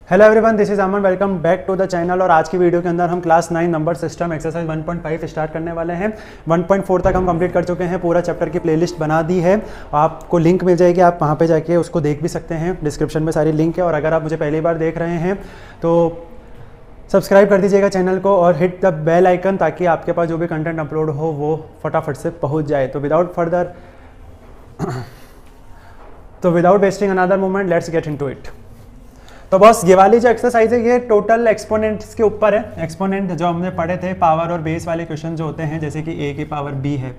Hello everyone, this is Aman. Welcome back to the channel. और आज की वीडियो के अंदर हम class 9 number system exercise 1.5 start करने वाले हैं। 1.4 तक हम कंप्लीट कर चुके हैं। पूरा चैप्टर की प्लेलिस्ट बना दी है, आपको लिंक मिल जाएगी, आप वहाँ पे जाके उसको देख भी सकते हैं। डिस्क्रिप्शन में सारी लिंक है। और अगर आप मुझे पहली बार देख रहे हैं तो सब्सक्राइब कर दीजिएगा चैनल को और हिट द बेल आइकन, ताकि आपके पास जो भी कंटेंट अपलोड हो वो फटाफट से पहुँच जाए। तो without wasting another moment, let's get into it. तो बॉस, ये वाली जो एक्सरसाइज है ये टोटल एक्सपोनेंट्स के ऊपर है। एक्सपोनेंट जो हमने पढ़े थे, पावर और बेस वाले क्वेश्चन जो होते हैं, जैसे कि a की पावर b है,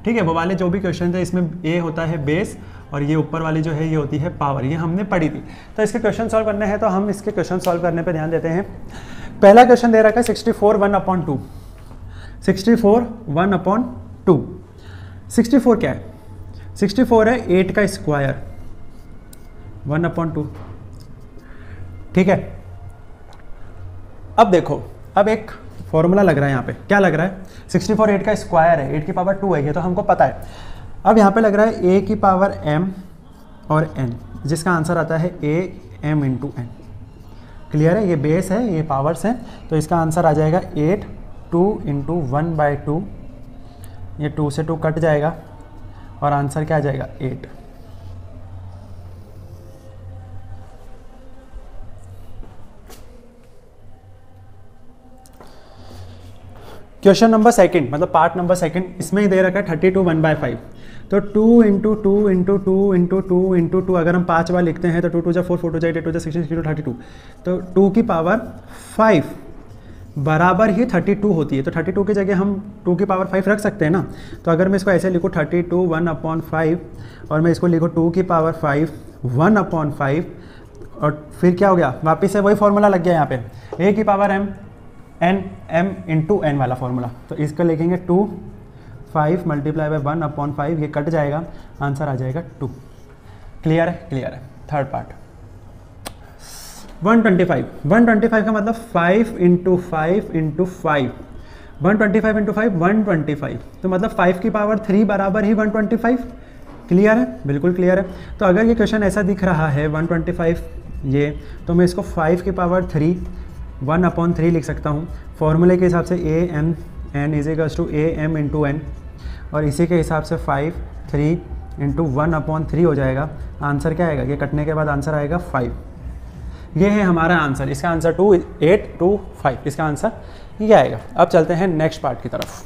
ठीक है, वो वाले जो भी क्वेश्चन थे इसमें a होता है बेस और ये ऊपर वाली जो है ये होती है पावर। ये हमने पढ़ी थी। तो इसके क्वेश्चन सॉल्व करने हैं, तो हम इसके क्वेश्चन सॉल्व करने पर ध्यान देते हैं। पहला क्वेश्चन दे रखा है 64 1/2। 64 1/2। 64 क्या है? 64 है 8 का स्क्वायर 1/2, ठीक है। अब देखो, अब एक फॉर्मूला लग रहा है यहाँ पे। क्या लग रहा है? 64 8 का स्क्वायर है, 8 की पावर 2 है, ये तो हमको पता है। अब यहाँ पे लग रहा है a की पावर m और n, जिसका आंसर आता है a m into n। Clear है? ये बेस है, ये पावर्स हैं, तो इसका आंसर आ जाएगा 8 2 इंटू 1/2। ये 2 से 2 कट जाएगा और आंसर क्या आ जाएगा? 8। क्वेश्चन नंबर सेकंड, मतलब पार्ट नंबर सेकंड, इसमें ही दे रखा है 32 1/5। तो 2 इंटू 2 इंटू 2 इंटू 2 इंटू 2, अगर हम 5 बार लिखते हैं तो 2 2 जा 4 4 2 जा 8 8 जा 16 16 32। तो 2 की पावर 5 बराबर ही 32 होती है। तो 32 की जगह हम 2 की पावर 5 रख सकते हैं ना। तो अगर मैं इसको ऐसे लिखूँ 32 1/5 और मैं इसको लिखूँ 2 की पावर 5 1/5, और फिर क्या हो गया? वापिस से वही फॉर्मूला लग गया यहाँ पे, a की पावर m इंटू n वाला फॉर्मूला। तो इसको लिखेंगे 2 5 मल्टीप्लाई बाय 1/5, ये कट जाएगा, आंसर आ जाएगा 2। क्लियर है? क्लियर है। थर्ड पार्ट 125 का मतलब 5 इंटू 5 इंटू 5। 125 इंटू 5 125, तो मतलब 5 की पावर 3 बराबर ही 125। क्लियर है? बिल्कुल क्लियर है। तो अगर ये क्वेश्चन ऐसा दिख रहा है 125 ये, तो मैं इसको 5 की पावर 3 1/3 लिख सकता हूँ। फॉर्मूले के हिसाब से a m n is equals to a m into n, और इसी के हिसाब से 5 3 इंटू 1/3 हो जाएगा। आंसर क्या आएगा? ये कटने के बाद आंसर आएगा 5। ये है हमारा आंसर। इसका आंसर 2 8 2 5, इसका आंसर ये आएगा। अब चलते हैं नेक्स्ट पार्ट की तरफ।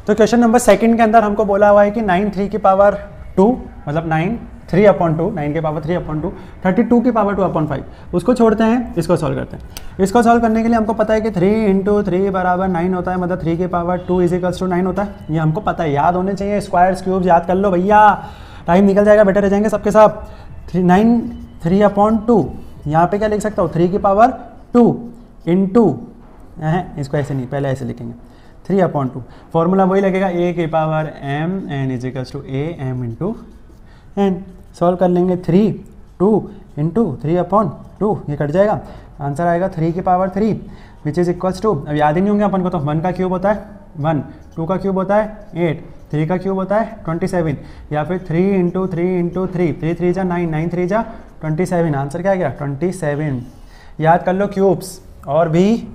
तो क्वेश्चन नंबर सेकंड के अंदर हमको बोला हुआ है कि 9 3 की पावर 2, मतलब 9 3/2, 9 की पावर 3/2, 32 की पावर 2/5। उसको छोड़ते हैं, इसको सॉल्व करते हैं। इसको सॉल्व करने के लिए हमको पता है कि 3 इंटू 3 बराबर 9 होता है, मतलब 3 की पावर 2 इज इक्वल्स टू 9 होता है। ये हमको पता है, याद होने चाहिए। स्क्वायर्स क्यूब्स याद कर लो भैया, टाइम निकल जाएगा, बेटर रह जाएंगे सबके साथ। 9 3/2, यहाँ पे क्या लिख सकता हूँ? 3 की पावर 2 इंटू, इसको ऐसे नहीं, पहले ऐसे लिखेंगे 3/2। फॉर्मूला वही लगेगा, a की power m n is equals to a m into n। Solve कर लेंगे 3 2 इंटू 3/2, ये कट जाएगा, आंसर आएगा 3 की power 3 which is equals to, अब याद ही नहीं होंगे अपन को, तो 1 का क्यूब होता है 1, 2 का क्यूब होता है 8, 3 का क्यूब होता है 27, या फिर 3 इंटू 3 इंटू 3, 3 3 जा 9, 9 3 जा 27, आंसर क्या गया? 27। याद कर लो क्यूब्स और भी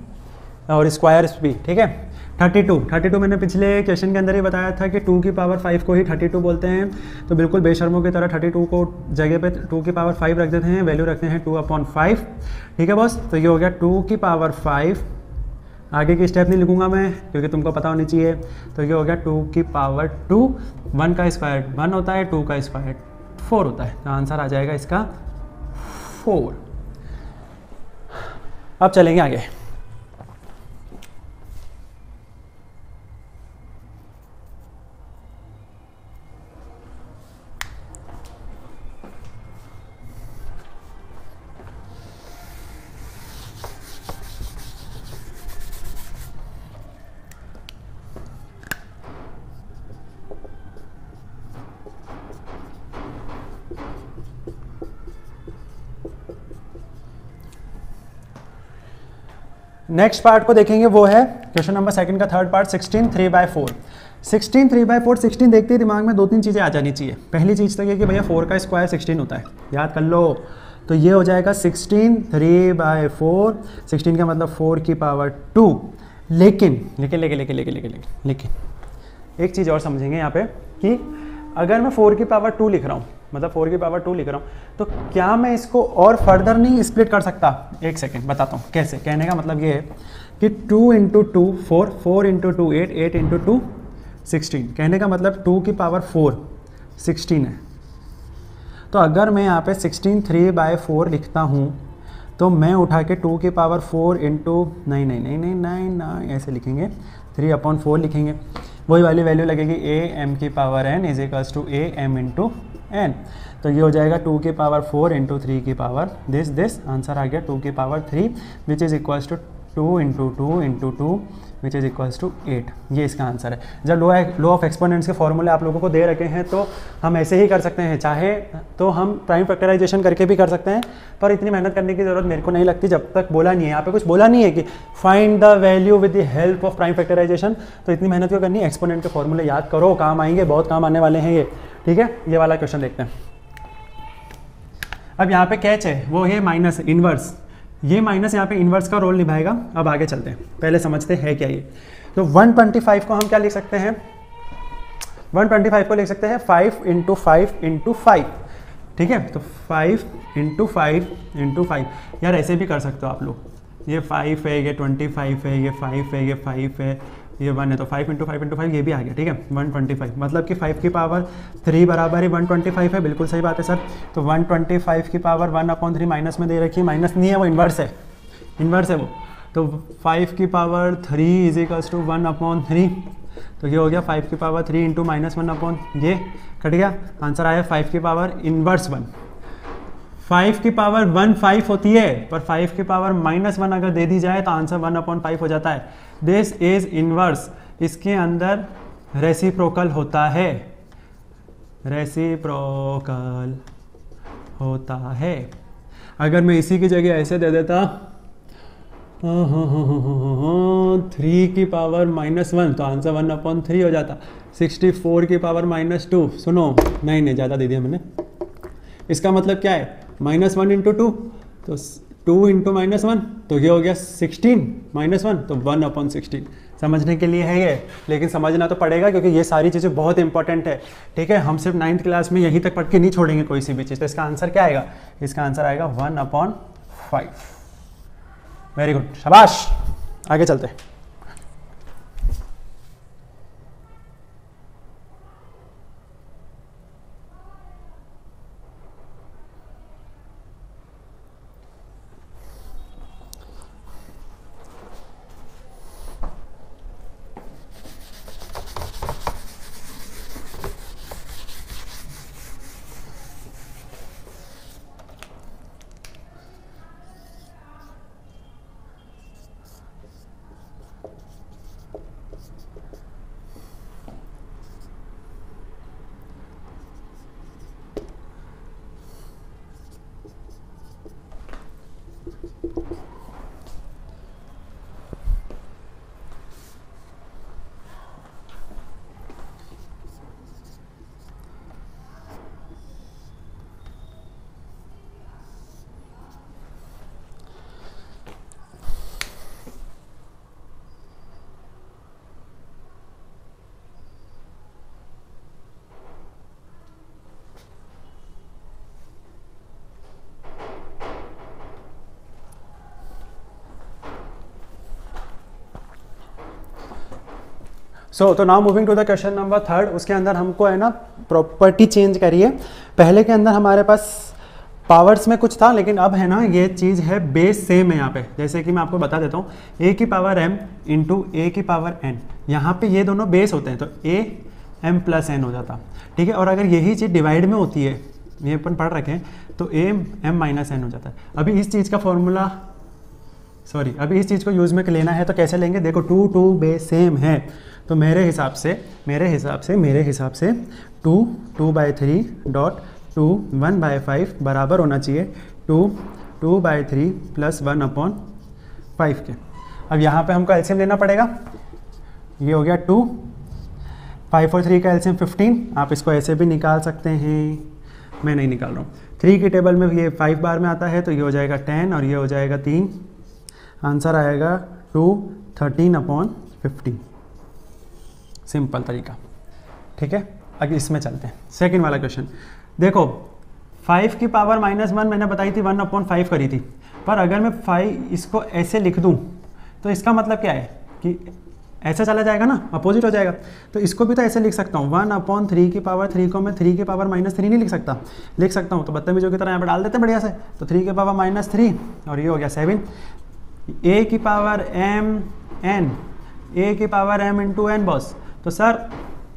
और स्क्वायर्स भी, ठीक है। 32 मैंने पिछले क्वेश्चन के अंदर ही बताया था कि 2 की पावर 5 को ही 32 बोलते हैं, तो बिल्कुल बेशर्मों की तरह 32 को जगह पे 2 की पावर 5 रख देते हैं, वैल्यू रखते हैं 2/5। ठीक है बॉस, तो ये हो गया 2 की पावर 5। आगे की स्टेप नहीं लिखूंगा मैं क्योंकि तुमको पता होनी चाहिए। तो ये हो गया 2 की पावर 2, 1 का स्क्वायर 1 होता है, 2 का स्क्वायर 4 होता है, तो आंसर आ जाएगा इसका 4। अब चलेंगे आगे। नेक्स्ट पार्ट को देखेंगे, वो है क्वेश्चन नंबर 2 का थर्ड पार्ट, 16 3/4। 16 3/4, 16 देखते ही दिमाग में 2-3 चीज़ें आ जानी चाहिए। पहली चीज़ तो ये कि भैया 4 का स्क्वायर 16 होता है, याद कर लो। तो ये हो जाएगा 16 3/4, 16 का मतलब 4 की पावर 2। लेकिन एक चीज़ और समझेंगे यहाँ पे कि अगर मैं 4 की पावर 2 लिख रहा हूँ, मतलब 4 की पावर 2 लिख रहा हूँ, तो क्या मैं इसको और फर्दर नहीं स्प्लिट कर सकता? एक सेकेंड बताता हूँ कैसे। कहने का मतलब ये है कि 2 × 2 4, 4 × 2 8, 8 × 2 16। कहने का मतलब 2 की पावर 4 16 है। तो अगर मैं यहाँ पे 16 3/4 लिखता हूँ तो मैं उठा के 2 की पावर 4 × नहीं ऐसे लिखेंगे, 3/4 लिखेंगे। वही वाली वैल्यू लगेगी am की power n is equals to am × n। तो ये हो जाएगा 2 की पावर 4 × 3 की पावर दिस आंसर आ गया 2 की power 3 which is equals to 2 × 2 × 2 which is equals to 8। ये इसका आंसर है। जब लो ऑफ एक्सपोनेंट्स के फॉर्मूले आप लोगों को दे रखे हैं तो हम ऐसे ही कर सकते हैं, चाहे तो हम प्राइम फैक्टराइजेशन करके भी कर सकते हैं, पर इतनी मेहनत करने की ज़रूरत मेरे को नहीं लगती जब तक बोला नहीं है, यहाँ पे कुछ बोला नहीं है कि find the value with the help of prime factorisation. तो इतनी मेहनत क्यों करनी है? एक्सपोनेंट के फॉर्मूले याद करो, काम आएंगे, बहुत काम आने वाले हैं ये। ठीक है, ये वाला क्वेश्चन देखते हैं। अब यहाँ पे कैच है, वो है माइनस इनवर्स। ये माइनस यहाँ पे इनवर्स का रोल निभाएगा। अब आगे चलते हैं, पहले समझते हैं क्या ये। तो 125 को हम क्या लिख सकते हैं? 125 को लिख सकते हैं 5 × 5 × 5। ठीक है, तो 5 × 5 × 5। यार ऐसे भी कर सकते हो आप लोग, ये 5 है, ये 25 है, ये 5 है, ये 5 है, ये 1 है, तो 5 × 5 × 5 ये भी आ गया। ठीक है, 125 मतलब कि 5 की पावर 3 बराबर ही 125 है। बिल्कुल सही बात है सर। तो 125 की पावर 1/3 माइनस में दे रखी है, माइनस नहीं है वो इन्वर्स है, इन्वर्स है वो। तो 5 की पावर 3 इज इक्वल्स टू 1/3। तो ये हो गया 5 की पावर 3 × -1/, ये कट गया, आंसर आया 5 की पावर इनवर्स 1। 5 की पावर 1 5 होती है, पर 5 की पावर -1 अगर दे दी जाए तो आंसर 1/5 हो जाता है। This is inverse. इसके अंदर रेसिप्रोकल होता है, रेसिप्रोकल होता है। अगर मैं इसी की जगह ऐसे दे देता 3 की पावर -1 तो आंसर 1/3 हो जाता। 64 की पावर -2, सुनो नहीं ज़्यादा दे दिया मैंने। इसका मतलब क्या है? -1 × 2 तो 2 × -1, तो ये हो गया 16 -1 तो 1/16। समझने के लिए है ये, लेकिन समझना तो पड़ेगा क्योंकि ये सारी चीज़ें बहुत इंपॉर्टेंट है। ठीक है, हम सिर्फ 9th क्लास में यहीं तक पढ़ के नहीं छोड़ेंगे कोई सी भी चीज़। तो इसका आंसर क्या आएगा? इसका आंसर आएगा 1/5। वेरी गुड, शाबाश। आगे चलते हैं। तो now moving to the question number 3, उसके अंदर हमको है ना प्रॉपर्टी चेंज करिए। पहले के अंदर हमारे पास पावर्स में कुछ था, लेकिन अब है ना ये चीज़ है बेस सेम है यहाँ पे। जैसे कि मैं आपको बता देता हूँ, a की पावर m इंटू ए की पावर n, यहाँ पे ये दोनों बेस होते हैं तो a m प्लस n हो जाता, ठीक है। और अगर यही चीज़ डिवाइड में होती है, ये अपन पढ़ रखे हैं, तो a m माइनस n हो जाता है। अभी इस चीज़ का फॉर्मूला अभी इस चीज़ को यूज़ में लेना है तो कैसे लेंगे, देखो 2 बेस सेम है, तो मेरे हिसाब से 2/3 डॉट 2 1/5 बराबर होना चाहिए 2/3 प्लस 1/5 के। अब यहाँ पे हमको एलसीएम लेना पड़ेगा, ये हो गया 2, 5 और 3 का एलसीएम 15, आप इसको ऐसे भी निकाल सकते हैं, मैं नहीं निकाल रहा हूँ। 3 की टेबल में ये 5 बार में आता है तो ये हो जाएगा 10 और ये हो जाएगा 3, आंसर आएगा 213/15, सिंपल तरीका, ठीक है। आगे इसमें चलते हैं, सेकंड वाला क्वेश्चन देखो। 5 की पावर -1 मैंने बताई थी 1/5 करी थी, पर अगर मैं 5 इसको ऐसे लिख दूं तो इसका मतलब क्या है कि ऐसा चला जाएगा ना, अपोजिट हो जाएगा। तो इसको भी तो ऐसे लिख सकता हूँ, 1/3 की पावर 3 को मैं 3 की पावर -3 नहीं लिख सकता हूँ, तो बदतमीजों की तरह यहाँ पर डाल देते बढ़िया से। तो 3 की पावर -3 और ये हो गया 7, a की पावर m n, a की power m into n boss. तो सर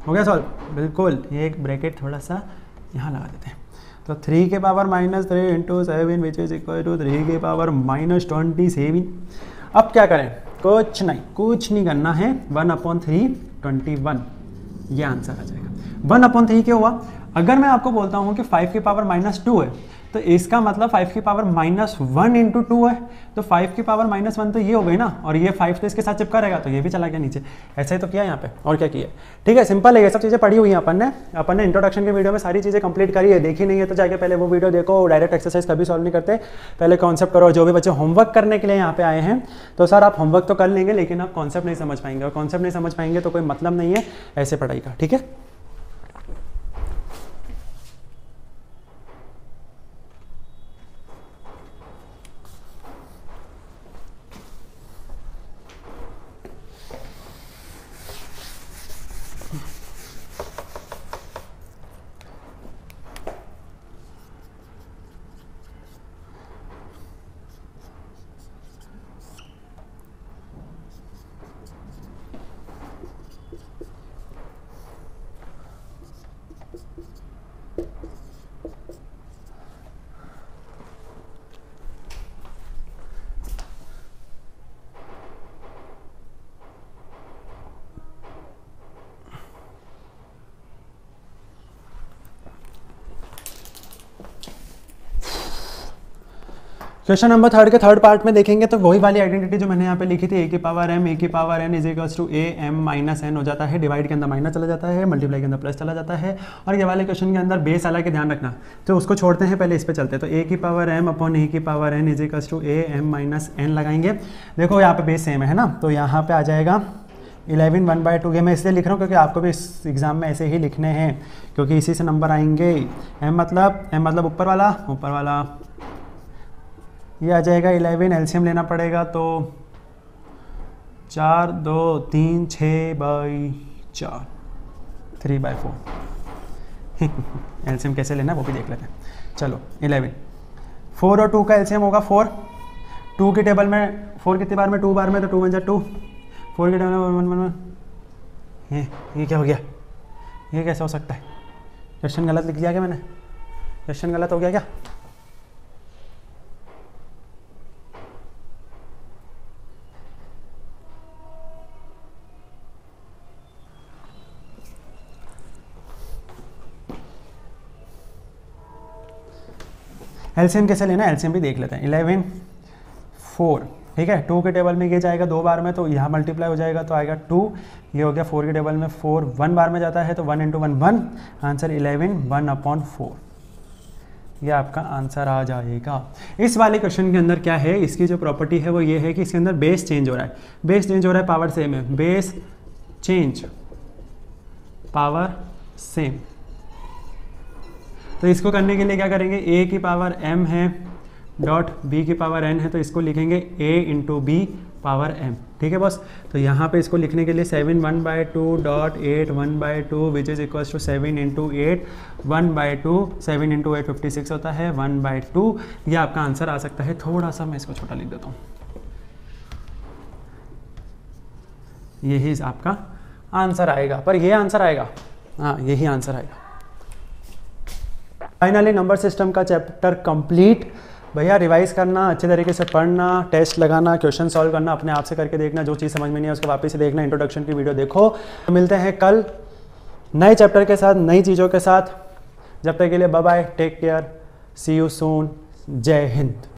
हो गया सॉल्व, बिल्कुल। ये एक ब्रैकेट थोड़ा सा यहाँ लगा देते हैं, तो 3 के power -3 into 7 which is equal to 3 के पावर -27। अब क्या करें, कुछ नहीं करना है, 1/3 21, ये आंसर आ जाएगा। 1/3 क्या हुआ, अगर मैं आपको बोलता हूँ कि 5 की पावर -2 है तो इसका मतलब 5 की पावर -1 इंटू 2 है, तो 5 की पावर -1 तो ये हो गई ना, और ये 5 तो इसके साथ चिपका रहेगा तो ये भी चला गया नीचे। ऐसा ही तो किया यहाँ पे, और क्या किया, ठीक है, सिंपल है। ये सब चीज़ें पढ़ी हुई हैं अपन ने इंट्रोडक्शन के वीडियो में सारी चीज़ें कंप्लीट करी है। देखी नहीं है तो जाके पहले वो वीडियो देखो। डायरेक्ट एक्सरसाइज कभी सॉल्व नहीं करते, पहले कॉन्सेप्ट करो। जो भी बच्चे होमवर्क करने के लिए यहाँ पे आए हैं तो सर आप होमवर्क तो कर लेंगे, लेकिन आप कॉन्सेप्ट नहीं समझ पाएंगे, और कॉन्सेप्ट नहीं समझ पाएंगे तो कोई मतलब नहीं है ऐसे पढ़ाई का, ठीक है। क्वेश्चन नंबर 3 के थर्ड पार्ट में देखेंगे तो वही वाली आइडेंटिटी जो मैंने यहाँ पे लिखी थी, a की power n is equals to a m minus n हो जाता है। डिवाइड के अंदर माइनस चला जाता है, मल्टीप्लाई के अंदर प्लस चला जाता है। और ये वाले क्वेश्चन के अंदर बेस अलग के ध्यान रखना, तो उसको छोड़ते हैं, पहले इस पे चलते हैं। तो a की पावर m अपॉन a की power n is equals to a m minus n लगाएंगे। देखो यहाँ पे बेस सेम है ना, तो यहाँ पे आ जाएगा 11 1/2। ये मैं इसलिए लिख रहा हूँ क्योंकि आपको भी इस एग्जाम में ऐसे ही लिखने हैं, क्योंकि इसी से नंबर आएंगे। m मतलब ऊपर वाला ये आ जाएगा 11, एलसीएम लेना पड़ेगा तो 4 2 3 6/4 3/4 एलसीएम कैसे लेना वो भी देख लेते हैं। चलो 11, 4 और 2 का एलसीएम होगा 4। 2 की टेबल में 4 कितनी बार में, 2 बार में, तो 2 1 जा 2, 4 की टेबल में 1 ये क्या हो गया, ये कैसे हो सकता है? क्वेश्चन गलत लिख दिया क्या मैंने? क्वेश्चन गलत हो गया क्या? एलसीएम कैसे लेना है, एलसीएम भी देख लेते हैं। 11 4, ठीक है। 2 के टेबल में ये जाएगा 2 बार में, तो यहाँ मल्टीप्लाई हो जाएगा तो आएगा 2। ये हो गया 4 के टेबल में 4 1 बार में जाता है तो 1 इंटू 1 1, आंसर 11 1/4। ये आपका आंसर आ जाएगा। इस वाले क्वेश्चन के अंदर क्या है, इसकी जो प्रॉपर्टी है वो ये है कि इसके अंदर बेस चेंज हो रहा है। बेस चेंज हो रहा है, पावर सेम है। बेस चेंज पावर सेम, तो इसको करने के लिए क्या करेंगे, a की पावर m है डॉट b की पावर n है, तो इसको लिखेंगे a into B power m, ठीक है बॉस। तो यहाँ पे इसको लिखने के लिए 7 1/2 dot 8 1/2 which is equals to 7 into 8 1/2 7 into 8 56 होता है 1/2। ये आपका आंसर आ सकता है। थोड़ा सा मैं इसको छोटा लिख देता हूँ, यही आपका आंसर आएगा, पर ये आंसर आएगा, हाँ यही आंसर आएगा। फाइनली नंबर सिस्टम का चैप्टर कंप्लीट। भैया रिवाइज करना, अच्छे तरीके से पढ़ना, टेस्ट लगाना, क्वेश्चन सॉल्व करना, अपने आप से करके देखना, जो चीज़ समझ में नहीं है उसको वापस से देखना, इंट्रोडक्शन की वीडियो देखो। तो मिलते हैं कल नए चैप्टर के साथ, नई चीज़ों के साथ। जब तक के लिए bye bye, take care, see you soon, जय हिंद।